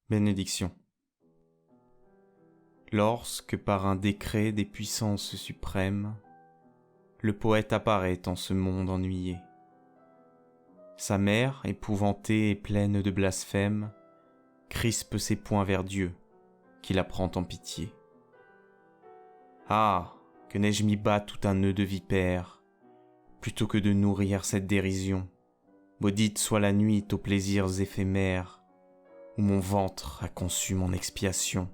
Bénédiction. Lorsque par un décret des puissances suprêmes, le poète apparaît en ce monde ennuyé. Sa mère, épouvantée et pleine de blasphème, crispe ses poings vers Dieu, qui la prend en pitié. Ah, que n'ai-je mis bas tout un nœud de vipère, plutôt que de nourrir cette dérision. Maudite soit la nuit aux plaisirs éphémères, où mon ventre a conçu mon expiation.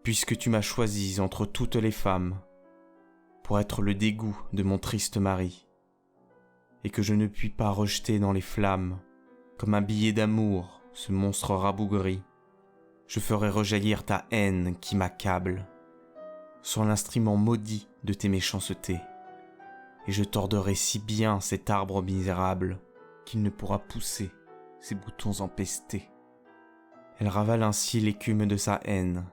Puisque tu m'as choisie entre toutes les femmes, pour être le dégoût de mon triste mari, et que je ne puis pas rejeter dans les flammes, comme un billet d'amour, ce monstre rabougri, je ferai rejaillir ta haine qui m'accable, sur l'instrument maudit de tes méchancetés, et je torderai si bien cet arbre misérable qu'il ne pourra pousser ses boutons empestés. Elle ravale ainsi l'écume de sa haine,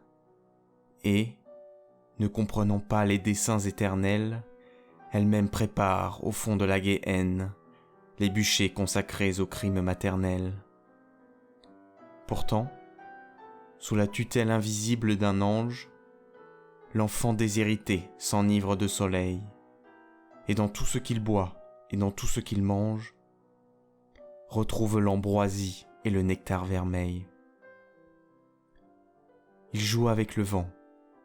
et, ne comprenant pas les desseins éternels, elle-même prépare au fond de la gaie haine les bûchers consacrés au crime maternel. Pourtant, sous la tutelle invisible d'un ange, l'enfant déshérité s'enivre de soleil, et dans tout ce qu'il boit et dans tout ce qu'il mange, retrouve l'ambroisie et le nectar vermeil. Il joue avec le vent,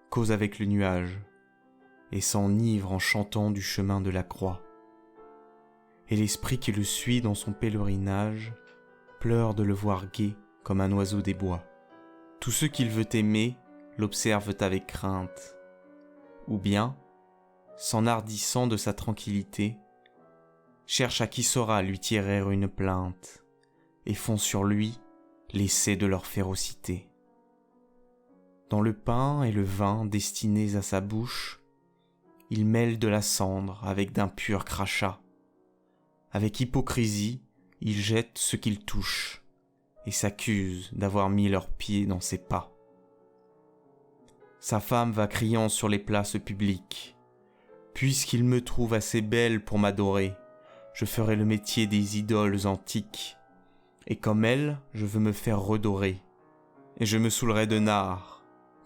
cause avec le nuage, et s'enivre en chantant du chemin de la croix. Et l'esprit qui le suit dans son pèlerinage pleure de le voir gai comme un oiseau des bois. Tous ceux qu'il veut aimer l'observent avec crainte, ou bien, s'enhardissant de sa tranquillité, cherchent à qui saura lui tirer une plainte, et font sur lui l'essai de leur férocité. Dans le pain et le vin destinés à sa bouche, il mêle de la cendre avec d'impurs crachats. Avec hypocrisie, il jette ce qu'il touche et s'accuse d'avoir mis leurs pieds dans ses pas. Sa femme va criant sur les places publiques. Puisqu'il me trouve assez belle pour m'adorer, je ferai le métier des idoles antiques. Et comme elle, je veux me faire redorer. Et je me saoulerai de nard,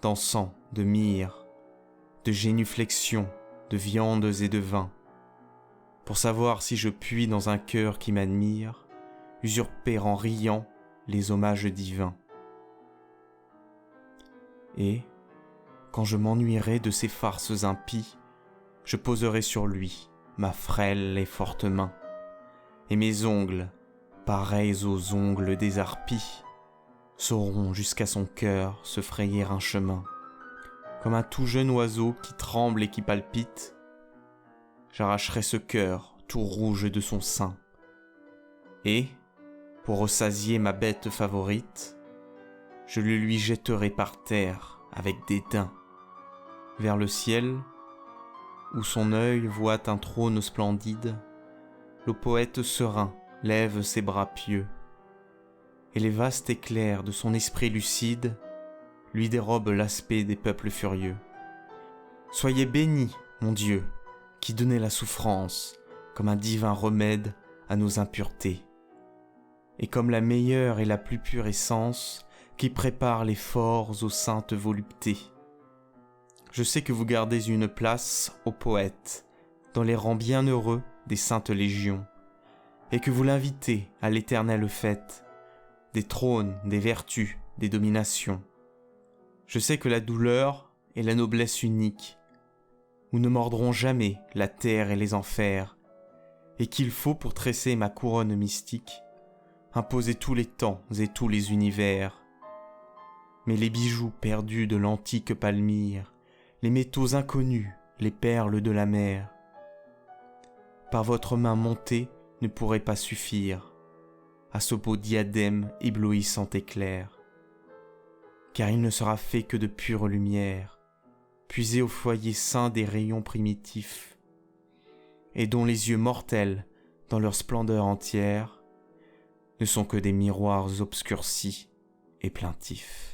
d'encens, de myrrhe, de génuflexions, de viandes et de vin, pour savoir si je puis dans un cœur qui m'admire, usurper en riant les hommages divins. Et, quand je m'ennuierai de ces farces impies, je poserai sur lui ma frêle et forte main, et mes ongles, pareils aux ongles des harpies, sauront jusqu'à son cœur se frayer un chemin. Comme un tout jeune oiseau qui tremble et qui palpite, j'arracherai ce cœur tout rouge de son sein. Et, pour ressasier ma bête favorite, je le lui jetterai par terre avec dédain, vers le ciel, où son œil voit un trône splendide, le poète serein lève ses bras pieux, et les vastes éclairs de son esprit lucide lui dérobent l'aspect des peuples furieux. Soyez béni, mon Dieu, qui donnez la souffrance comme un divin remède à nos impuretés, et comme la meilleure et la plus pure essence qui prépare les forts aux saintes voluptés. Je sais que vous gardez une place au poète dans les rangs bienheureux des saintes légions, et que vous l'invitez à l'éternelle fête des trônes, des vertus, des dominations. Je sais que la douleur et la noblesse unique, où ne mordront jamais la terre et les enfers, et qu'il faut pour tresser ma couronne mystique, imposer tous les temps et tous les univers. Mais les bijoux perdus de l'antique Palmyre, les métaux inconnus, les perles de la mer, par votre main montée ne pourraient pas suffire à ce beau diadème éblouissant éclair, car il ne sera fait que de pure lumière, puisée au foyer saint des rayons primitifs, et dont les yeux mortels, dans leur splendeur entière, ne sont que des miroirs obscurcis et plaintifs.